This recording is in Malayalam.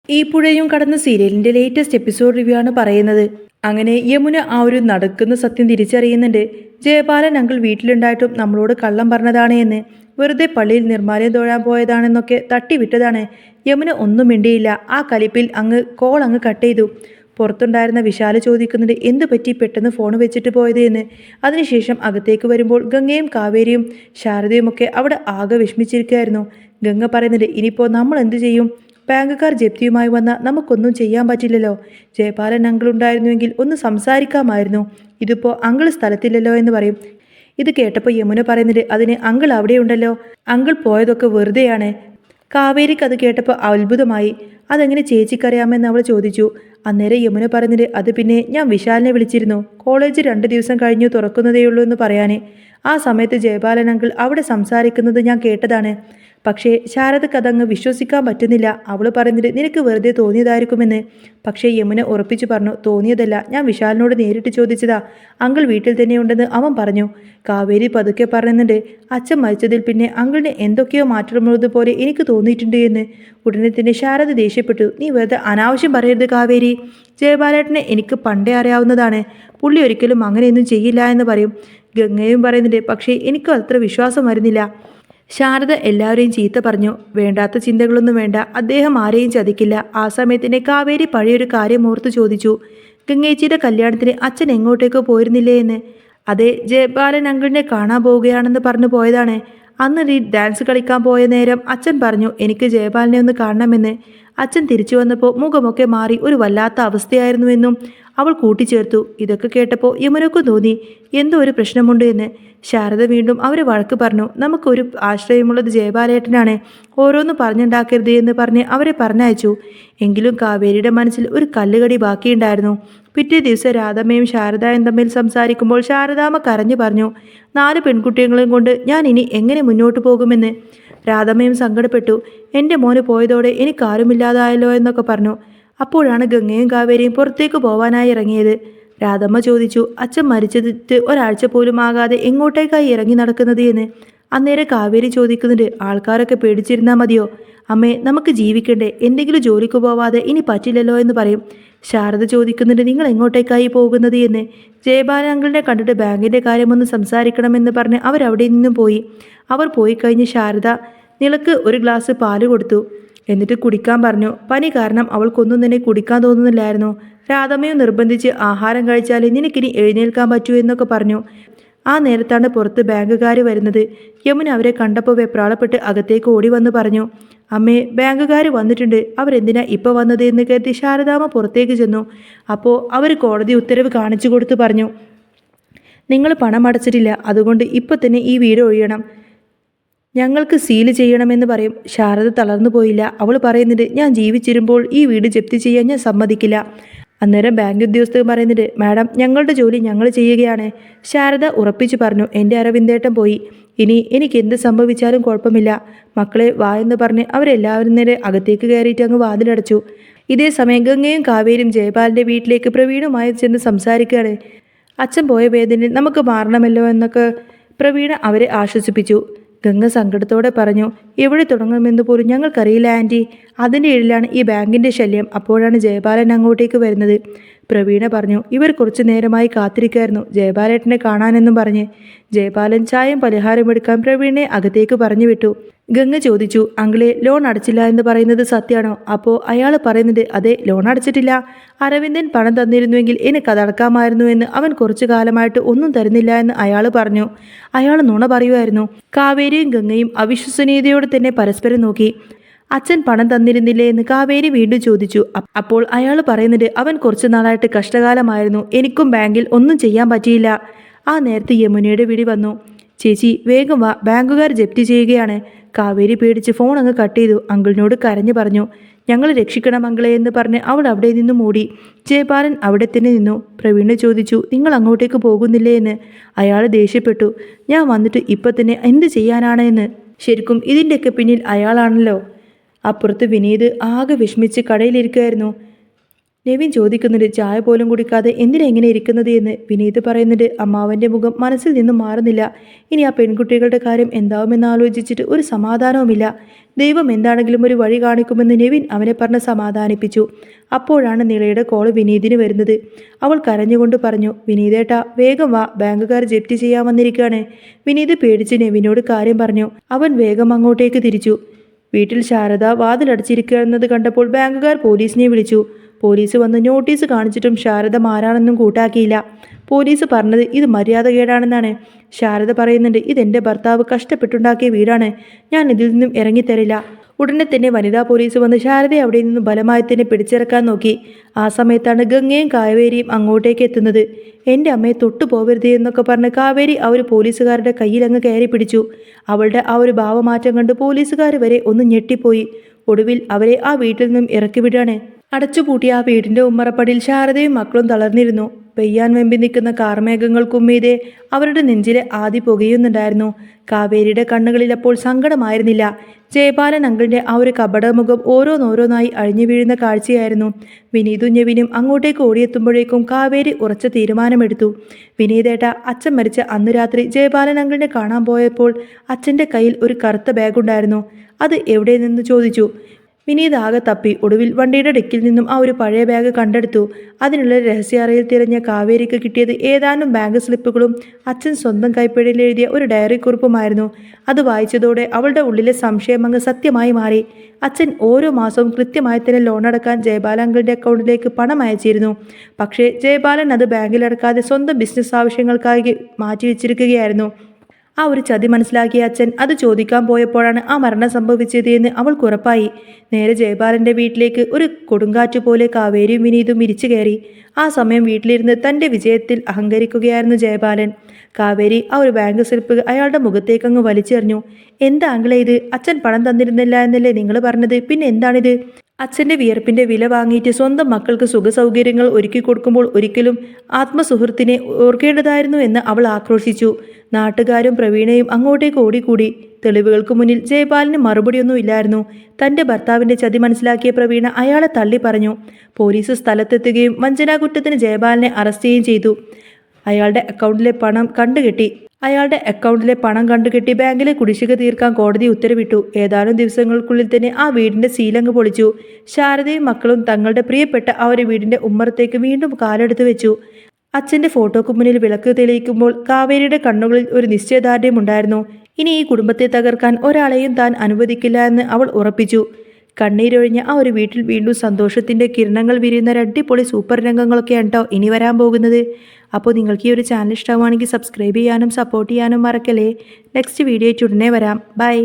ഈ പുഴയും കടന്ന സീരിയലിന്റെ ലേറ്റസ്റ്റ് എപ്പിസോഡ് റിവ്യൂ ആണ് പറയുന്നത്. അങ്ങനെ യമുന ആ ഒരു നടക്കുന്ന സത്യം തിരിച്ചറിയുന്നുണ്ട്. ജയപാലൻ അങ്കിൾ വീട്ടിലുണ്ടായിട്ടും നമ്മളോട് കള്ളം പറഞ്ഞതാണ് എന്ന്, വെറുതെ പള്ളിയിൽ നിർമ്മാല്യം തൊഴാൻ പോയതാണെന്നൊക്കെ തട്ടിവിട്ടതാണ്. യമുന ഒന്നും മിണ്ടിയില്ല. ആ കലിപ്പിൽ കോൾ കട്ട് ചെയ്തു. പുറത്തുണ്ടായിരുന്ന വിശാല് ചോദിക്കുന്നുണ്ട് എന്ത് പറ്റി പെട്ടെന്ന് ഫോൺ വെച്ചിട്ട് പോയത് എന്ന്. അതിനുശേഷം അകത്തേക്ക് വരുമ്പോൾ ഗംഗയും കാവേരിയും ശാരദയും ഒക്കെ അവിടെ ആകെ വിഷമിച്ചിരിക്കുകയായിരുന്നു. ഗംഗ പറയുന്നുണ്ട് ഇനിയിപ്പോൾ നമ്മൾ എന്ത് ചെയ്യും? ബാങ്കുകാർ ജപ്തിയുമായി വന്നാൽ നമുക്കൊന്നും ചെയ്യാൻ പറ്റില്ലല്ലോ. ജയപാലൻ അങ്കിൾ ഉണ്ടായിരുന്നുവെങ്കിൽ ഒന്ന് സംസാരിക്കാമായിരുന്നു. ഇതിപ്പോൾ അങ്കിൾ സ്ഥലത്തില്ലല്ലോ എന്ന് പറയും. ഇത് കേട്ടപ്പോൾ യമുന പറയുന്നുണ്ട് അതിന് അങ്കിൾ അവിടെയുണ്ടല്ലോ. അങ്കിൾ പോയതൊക്കെ വെറുതെയാണ്. കാവേരിക്ക് അത് കേട്ടപ്പോൾ അത്ഭുതമായി. അതെങ്ങനെ ചേച്ചിക്കറിയാമെന്ന് അവൾ ചോദിച്ചു. അന്നേരം യമുന പറയുന്നുണ്ട് അത് പിന്നെ ഞാൻ വിശാലിനെ വിളിച്ചിരുന്നു. കോളേജ് 2 ദിവസം കഴിഞ്ഞു തുറക്കുന്നതേയുള്ളൂ എന്ന് പറയാൻ. ആ സമയത്ത് ജയപാലൻ അങ്കിൾ അവിടെ സംസാരിക്കുന്നത് ഞാൻ കേട്ടതാണ്. പക്ഷേ ശാരദക്ക് അതങ്ങ് വിശ്വസിക്കാൻ പറ്റുന്നില്ല. അവൾ പറയുന്നത് നിനക്ക് വെറുതെ തോന്നിയതായിരിക്കുമെന്ന്. പക്ഷേ യമുന ഉറപ്പിച്ചു പറഞ്ഞു തോന്നിയതല്ല, ഞാൻ വിശാലിനോട് നേരിട്ട് ചോദിച്ചതാ. അങ്കിൾ വീട്ടിൽ തന്നെയുണ്ടെന്ന് അവൻ പറഞ്ഞു. കാവേരി പതുക്കെ പറയുന്നുണ്ട് അച്ഛൻ മരിച്ചതിൽ പിന്നെ അങ്കിളിന് എന്തൊക്കെയോ മാറ്റമുള്ളതുപോലെ എനിക്ക് തോന്നിയിട്ടുണ്ട് എന്ന്. ഉടനെ തന്നെ ശാരദ ദേഷ്യപ്പെട്ടു. നീ വെറുതെ അനാവശ്യം പറയരുത് കാവേരി. ജയപാലേട്ടനെ എനിക്ക് പണ്ടേ അറിയാവുന്നതാണ്. പുള്ളി ഒരിക്കലും അങ്ങനെയൊന്നും ചെയ്യില്ല എന്ന് പറയും. ഗംഗയും പറയുന്നുണ്ട് പക്ഷേ എനിക്ക് അത്ര വിശ്വാസം വരുന്നില്ല. ശാരദ എല്ലാവരെയും ചീത്ത പറഞ്ഞു. വേണ്ടാത്ത ചിന്തകളൊന്നും വേണ്ട, അദ്ദേഹം ആരെയും ചതിക്കില്ല. ആ സമയത്തിന് കാവേരി പഴയൊരു കാര്യം ഓർത്ത് ചോദിച്ചു. ഗംഗേച്ചിയുടെ കല്യാണത്തിന് അച്ഛൻ എങ്ങോട്ടേക്കോ പോയിരുന്നില്ലേ എന്ന്. അതെ, ജയപാലൻ അങ്കിളിനെ കാണാൻ പോവുകയാണെന്ന് പറഞ്ഞു പോയതാണ്. അന്ന് നീ ഡാൻസ് കളിക്കാൻ പോയ നേരം അച്ഛൻ പറഞ്ഞു എനിക്ക് ജയപാലനെ ഒന്ന് കാണണമെന്ന്. അച്ഛൻ തിരിച്ചു വന്നപ്പോൾ മുഖമൊക്കെ മാറി ഒരു വല്ലാത്ത അവസ്ഥയായിരുന്നുവെന്നും അവൾ കൂട്ടിച്ചേർത്തു. ഇതൊക്കെ കേട്ടപ്പോൾ യമുനക്കും തോന്നി എന്തോ ഒരു പ്രശ്നമുണ്ട് എന്ന്. ശാരദ വീണ്ടും അവരെ വഴക്ക് പറഞ്ഞു. നമുക്കൊരു ആശ്രയമുള്ളത് ജയപാലേട്ടനാണ്, ഓരോന്നും പറഞ്ഞുണ്ടാക്കരുത് എന്ന് പറഞ്ഞ് അവരെ പറഞ്ഞയച്ചു. എങ്കിലും കാവേരിയുടെ മനസ്സിൽ ഒരു കല്ലുകടി ബാക്കിയുണ്ടായിരുന്നു. പിറ്റേ ദിവസം രാധമ്മയും ശാരദയും തമ്മിൽ സംസാരിക്കുമ്പോൾ ശാരദാമ്മ കരഞ്ഞു പറഞ്ഞു 4 പെൺകുട്ടികളെയും കൊണ്ട് ഞാൻ ഇനി എങ്ങനെ മുന്നോട്ട് പോകുമെന്ന്. രാധമ്മയും സങ്കടപ്പെട്ടു. എൻ്റെ മോന് പോയതോടെ എനിക്കാരുമില്ലാതായല്ലോ എന്നൊക്കെ പറഞ്ഞു. അപ്പോഴാണ് ഗംഗയും കാവേരിയും പുറത്തേക്ക് പോവാനായി ഇറങ്ങിയത്. രാധമ്മ ചോദിച്ചു അച്ഛൻ മരിച്ചിട്ട് ഒരാഴ്ച പോലും ആകാതെ എങ്ങോട്ടേക്കായി ഇറങ്ങി നടക്കുന്നത് എന്ന്. അന്നേരം കാവേരി ചോദിക്കുന്നുണ്ട് ആൾക്കാരൊക്കെ പേടിച്ചിരുന്നാൽ മതിയോ അമ്മേ, നമുക്ക് ജീവിക്കണ്ടേ, എന്തെങ്കിലും ജോലിക്ക് പോവാതെ ഇനി പറ്റില്ലല്ലോ എന്ന് പറയും. ശാരദ ചോദിക്കുന്നുണ്ട് നിങ്ങൾ എങ്ങോട്ടേക്കായി പോകുന്നത് എന്ന്. ജയപാലൻ അങ്കിളിനെ കണ്ടിട്ട് ബാങ്കിൻ്റെ കാര്യമൊന്ന് സംസാരിക്കണമെന്ന് പറഞ്ഞ് അവരവിടെ നിന്നും പോയി. അവർ പോയി കഴിഞ്ഞ് ശാരദ നിലക്ക് ഒരു ഗ്ലാസ് പാല് കൊടുത്തു. എന്നിട്ട് കുടിക്കാൻ പറഞ്ഞു. പനി കാരണം അവൾക്കൊന്നും തന്നെ കുടിക്കാൻ തോന്നുന്നില്ലായിരുന്നു. രാധമ്മയും നിർബന്ധിച്ച് ആഹാരം കഴിച്ചാൽ നിനക്കിനി എഴുന്നേൽക്കാൻ പറ്റൂ എന്നൊക്കെ പറഞ്ഞു. ആ നേരത്താണ് പുറത്ത് ബാങ്കുകാർ വരുന്നത്. യമുന അവരെ കണ്ടപ്പോൾ വെപ്രാളപ്പെട്ട് അകത്തേക്ക് ഓടി വന്ന് പറഞ്ഞു അമ്മേ, ബാങ്കുകാർ വന്നിട്ടുണ്ട്. അവരെന്തിനാ ഇപ്പോൾ വന്നത് എന്ന് കരുതി ശാരദാമ്മ പുറത്തേക്ക് ചെന്നു. അപ്പോൾ അവർ കോടതി ഉത്തരവ് കാണിച്ചു കൊടുത്ത് പറഞ്ഞു നിങ്ങൾ പണം അടച്ചിട്ടില്ല, അതുകൊണ്ട് ഇപ്പോൾ തന്നെ ഈ വീട് ഒഴിയണം, ഞങ്ങൾക്ക് സീല് ചെയ്യണമെന്ന് പറയും. ശാരദ തളർന്നു പോയില്ല. അവൾ പറയുന്നുണ്ട് ഞാൻ ജീവിച്ചിരുമ്പോൾ ഈ വീട് ജപ്തി ചെയ്യാൻ ഞാൻ സമ്മതിക്കില്ല. അന്നേരം ബാങ്ക് ഉദ്യോഗസ്ഥർ പറയുന്നുണ്ട് മാഡം, ഞങ്ങളുടെ ജോലി ഞങ്ങൾ ചെയ്യുകയാണ്. ശാരദ ഉറപ്പിച്ചു പറഞ്ഞു എൻ്റെ അരവിന്ദേട്ടൻ പോയി, ഇനി എനിക്ക് എന്ത് സംഭവിച്ചാലും കുഴപ്പമില്ല. മക്കളെ വാ എന്ന് പറഞ്ഞ് അവരെല്ലാവരും നേരെ അകത്തേക്ക് കയറിയിട്ട് അങ്ങ് വാതിലടച്ചു. ഇതേ സമയം ഗംഗയും കാവേരിയും ജയപാലിൻ്റെ വീട്ടിലേക്ക് പ്രവീണുമായി ചെന്ന് സംസാരിക്കുകയാണ്. അച്ഛൻ പോയ വേദനയിൽ നമുക്ക് മാറണമല്ലോ എന്നൊക്കെ പ്രവീണ അവരെ ആശ്വസിപ്പിച്ചു. ഗംഗ സങ്കടത്തോടെ പറഞ്ഞു എവിടെ തുടങ്ങുമെന്ന് പോലും ഞങ്ങൾക്കറിയില്ല ആൻറ്റി. അതിൻ്റെ ഇടയിലാണ് ഈ ബാങ്കിൻ്റെ ശല്യം. അപ്പോഴാണ് ജയപാലൻ അങ്ങോട്ടേക്ക് വരുന്നത്. പ്രവീണ പറഞ്ഞു ഇവർ കുറച്ചു നേരമായി കാത്തിരിക്കായിരുന്നു ജയപാലേട്ടനെ കാണാനെന്നും പറഞ്ഞ്. ജയപാലൻ ചായയും പലഹാരം എടുക്കാൻ പ്രവീണെ അകത്തേക്ക് പറഞ്ഞു വിട്ടു. ഗംഗ ചോദിച്ചു അങ്കിളെ, ലോൺ അടച്ചില്ല എന്ന് പറയുന്നത് സത്യമാണോ? അപ്പോൾ അയാൾ പറയുന്നത് അതെ, ലോൺ അടച്ചിട്ടില്ല. അരവിന്ദൻ പണം തന്നിരുന്നുവെങ്കിൽ എനിക്കതടക്കാമായിരുന്നു എന്ന്. അവൻ കുറച്ചു കാലമായിട്ട് ഒന്നും തരുന്നില്ല എന്ന് അയാൾ പറഞ്ഞു. അയാൾ നുണ പറയുമായിരുന്നു. കാവേരിയും ഗംഗയും അവിശ്വസനീയതയോടെ തന്നെ പരസ്പരം നോക്കി. അച്ഛൻ പണം തന്നിരുന്നില്ലേ എന്ന് കാവേരി വീണ്ടും ചോദിച്ചു. അപ്പോൾ അയാൾ പറയുന്നത് അവൻ കുറച്ചു നാളായിട്ട് കഷ്ടകാലമായിരുന്നു, എനിക്കും ബാങ്കിൽ ഒന്നും ചെയ്യാൻ പറ്റിയില്ല. ആ നേരത്തെ യമുനയുടെ വിളി വന്നു. ചേച്ചി വേഗം വാ, ബാങ്കുകാർ ജപ്തി ചെയ്യുകയാണ്. കാവേരി പേടിച്ച് ഫോൺ കട്ട് ചെയ്തു. അങ്കിളിനോട് കരഞ്ഞു പറഞ്ഞു ഞങ്ങൾ രക്ഷിക്കണം അങ്കിളെ എന്ന് പറഞ്ഞ് അവൾ അവിടെ നിന്നും ഓടി. ജയപാലൻ അവിടെ തന്നെ നിന്നു. പ്രവീണ് ചോദിച്ചു നിങ്ങൾ അങ്ങോട്ടേക്ക് പോകുന്നില്ലേ എന്ന്. അയാൾ ദേഷ്യപ്പെട്ടു. ഞാൻ വന്നിട്ട് ഇപ്പം തന്നെ എന്ത് ചെയ്യാനാണ് എന്ന്. ശരിക്കും ഇതിൻ്റെയൊക്കെ പിന്നിൽ അയാളാണല്ലോ. അപ്പുറത്ത് വിനീത് ആകെ വിഷമിച്ച് കടയിലിരിക്കുകയായിരുന്നു. നെവിൻ ചോദിക്കുന്നുണ്ട് ചായ പോലും കുടിക്കാതെ എന്തിനാ ഇങ്ങനെ ഇരിക്കുന്നത് എന്ന്. വിനീത് പറയുന്നുണ്ട് അമ്മാവൻ്റെ മുഖം മനസ്സിൽ നിന്നും മാറുന്നില്ല. ഇനി ആ പെൺകുട്ടികളുടെ കാര്യം എന്താവുമെന്ന് ആലോചിച്ചിട്ട് ഒരു സമാധാനവുമില്ല. ദൈവം എന്താണെങ്കിലും ഒരു വഴി കാണിക്കുമെന്ന് നെവിൻ അവനെ പറഞ്ഞ് സമാധാനിപ്പിച്ചു. അപ്പോഴാണ് നിളയുടെ കോള് വിനീതിന് വരുന്നത്. അവൾ കരഞ്ഞുകൊണ്ട് പറഞ്ഞു, വിനീതേട്ടാ വേഗം വാ, ബാങ്കുകാർ ജപ്തി ചെയ്യാൻ വന്നിരിക്കുകയാണ്. വിനീത് പേടിച്ച് നെവിനോട് കാര്യം പറഞ്ഞു. അവൻ വേഗം അങ്ങോട്ടേക്ക് തിരിച്ചു. വീട്ടിൽ ശാരദ വാതിലടച്ചിരിക്കുന്നത് കണ്ടപ്പോൾ ബാങ്കുകാർ പോലീസിനെ വിളിച്ചു. പോലീസ് വന്ന് നോട്ടീസ് കാണിച്ചിട്ടും ശാരദ മാറാനൊന്നും കൂട്ടാക്കിയില്ല. പോലീസ് പറഞ്ഞത് ഇത് മര്യാദകേടാണെന്നാണ്. ശാരദ പറയുന്നുണ്ട് ഇതെൻ്റെ ഭർത്താവ് കഷ്ടപ്പെട്ടുണ്ടാക്കിയ വീടാണ്, ഞാൻ ഇതിൽ നിന്നും ഇറങ്ങിത്തരില്ല. ഉടനെ തന്നെ വനിതാ പോലീസ് വന്ന് ശാരദയെ അവിടെ നിന്നും ബലമായി തന്നെ പിടിച്ചിറക്കാൻ നോക്കി. ആ സമയത്താണ് ഗംഗയും കാവേരിയും അങ്ങോട്ടേക്ക് എത്തുന്നത്. എൻ്റെ അമ്മയെ തൊട്ടു പോവരുത് എന്നൊക്കെ പറഞ്ഞ് കാവേരി ആ ഒരു പോലീസുകാരുടെ കയ്യിലങ്ങ് കയറി പിടിച്ചു. അവളുടെ ആ ഒരു ഭാവമാറ്റം കണ്ട് പോലീസുകാർ വരെ ഒന്ന് ഞെട്ടിപ്പോയി. ഒടുവിൽ അവരെ ആ വീട്ടിൽ നിന്നും ഇറക്കിവിടാണ്. അടച്ചുപൂട്ടിയ ആ വീടിൻ്റെ ഉമ്മറപ്പടിയിൽ ശാരദയും മക്കളും തളർന്നിരുന്നു. പെയ്യാൻ വെമ്പി നിൽക്കുന്ന കാർമേഘങ്ങൾക്കും മീതെ അവരുടെ നെഞ്ചിലെ ആദി പുകയുന്നുണ്ടായിരുന്നു. കാവേരിയുടെ കണ്ണുകളിൽ അപ്പോൾ സങ്കടമായിരുന്നില്ല. ജയപാലൻ അങ്കിളിൻ്റെ ആ ഒരു കപടമുഖം ഓരോന്നോരോന്നായി അഴിഞ്ഞു വീഴുന്ന കാഴ്ചയായിരുന്നു. വിനീതും നെവിനും അങ്ങോട്ടേക്ക് ഓടിയെത്തുമ്പോഴേക്കും കാവേരി ഉറച്ച തീരുമാനമെടുത്തു. വിനീതേട്ട, അച്ഛൻ മരിച്ച അന്ന് രാത്രി ജയപാലൻ അങ്കിളിനെ കാണാൻ പോയപ്പോൾ അച്ഛൻ്റെ കയ്യിൽ ഒരു കറുത്ത ബാഗുണ്ടായിരുന്നു. അത് എവിടെ നിന്ന് ചോദിച്ചു. വിനീത് ആകെ തപ്പി. ഒടുവിൽ വണ്ടിയുടെ ഡെക്കിൽ നിന്നും ആ ഒരു പഴയ ബാഗ് കണ്ടെടുത്തു. അതിനുള്ള രഹസ്യാറയിൽ തിരഞ്ഞ കാവേരിക്ക് കിട്ടിയത് ഏതാനും ബാങ്ക് സ്ലിപ്പുകളും അച്ഛൻ സ്വന്തം കൈപ്പിഴയിൽ എഴുതിയ ഒരു ഡയറി കുറിപ്പുമായിരുന്നു. അത് വായിച്ചതോടെ അവളുടെ ഉള്ളിലെ സംശയം അങ്ങ് സത്യമായി മാറി. അച്ഛൻ ഓരോ മാസവും കൃത്യമായി തന്നെ ലോൺ അടക്കാൻ ജയപാലൻ അങ്കിളിൻ്റെ അക്കൗണ്ടിലേക്ക് പണം അയച്ചിരുന്നു. പക്ഷേ ജയപാലൻ അത് ബാങ്കിലടക്കാതെ സ്വന്തം ബിസിനസ് ആവശ്യങ്ങൾക്കായി മാറ്റിവെച്ചിരിക്കുകയായിരുന്നു. ആ ഒരു ചതി മനസ്സിലാക്കിയ അച്ഛൻ അത് ചോദിക്കാൻ പോയപ്പോഴാണ് ആ മരണം സംഭവിച്ചത് എന്ന് അവൾക്ക് ഉറപ്പായി. നേരെ ജയപാലൻ്റെ വീട്ടിലേക്ക് ഒരു കൊടുങ്കാറ്റ് പോലെ കാവേരിയും വിനീതും ഇരിച്ചു കയറി. ആ സമയം വീട്ടിലിരുന്ന് തൻ്റെ വിജയത്തിൽ അഹങ്കരിക്കുകയായിരുന്നു ജയപാലൻ. കാവേരി ആ ഒരു ബാങ്ക് സ്ലിപ്പ് അയാളുടെ മുഖത്തേക്കങ്ങ് വലിച്ചെറിഞ്ഞു. എന്താ ആങ്കിളെ ഇത്? അച്ഛൻ പണം തന്നിരുന്നില്ല എന്നല്ലേ നിങ്ങൾ പറഞ്ഞത്? പിന്നെ എന്താണിത്? അച്ഛൻ്റെ വിയർപ്പിൻ്റെ വില വാങ്ങിയിട്ട് സ്വന്തം മക്കൾക്ക് സുഖസൗകര്യങ്ങൾ ഒരുക്കി കൊടുക്കുമ്പോൾ ഒരിക്കലും ആത്മസുഹൃത്തിനെ ഓർക്കേണ്ടതായിരുന്നു എന്ന് അവൾ ആക്രോശിച്ചു. നാട്ടുകാരും പ്രവീണയും അങ്ങോട്ടേക്ക് ഓടിക്കൂടി. തെളിവുകൾക്ക് മുന്നിൽ ജയപാലിന് മറുപടിയൊന്നും ഇല്ലായിരുന്നു. തൻ്റെ ഭർത്താവിൻ്റെ ചതി മനസ്സിലാക്കിയ പ്രവീണ അയാളെ തള്ളി പറഞ്ഞു. പോലീസ് സ്ഥലത്തെത്തുകയും വഞ്ചനാകുറ്റത്തിന് ജയപാലിനെ അറസ്റ്റ് ചെയ്യുകയും ചെയ്തു. അയാളുടെ അക്കൗണ്ടിലെ പണം കണ്ടുകെട്ടി ബാങ്കിലെ കുടിശ്ശിക തീർക്കാൻ കോടതി ഉത്തരവിട്ടു. ഏതാനും ദിവസങ്ങൾക്കുള്ളിൽ തന്നെ ആ വീടിൻ്റെ സീലങ്ങ് പൊളിച്ചു. ശാരദയും മക്കളും തങ്ങളുടെ പ്രിയപ്പെട്ട ആ ഒരു വീടിൻ്റെ ഉമ്മറത്തേക്ക് വീണ്ടും കാലെടുത്ത് വെച്ചു. അച്ഛൻ്റെ ഫോട്ടോക്ക് മുന്നിൽ വിളക്ക് തെളിയിക്കുമ്പോൾ കാവേരിയുടെ കണ്ണുകളിൽ ഒരു നിശ്ചയദാർഢ്യമുണ്ടായിരുന്നു. ഇനി ഈ കുടുംബത്തെ തകർക്കാൻ ഒരാളെയും താൻ അനുവദിക്കില്ല എന്ന് അവൾ ഉറപ്പിച്ചു. കണ്ണീരൊഴിഞ്ഞ ആ ഒരു വീട്ടിൽ വീണ്ടും സന്തോഷത്തിൻ്റെ കിരണങ്ങൾ വിരിയുന്ന ഒരു അടിപൊളി സൂപ്പർ രംഗങ്ങളൊക്കെയാണ് കേട്ടോ ഇനി വരാൻ പോകുന്നത്. അപ്പോൾ നിങ്ങൾക്ക് ഈ ഒരു ചാനൽ ഇഷ്ടമാണെങ്കിൽ സബ്സ്ക്രൈബ് ചെയ്യാനും സപ്പോർട്ട് ചെയ്യാനും മറക്കല്ലേ. നെക്സ്റ്റ് വീഡിയോ ഉടനെ വരാം. ബൈ.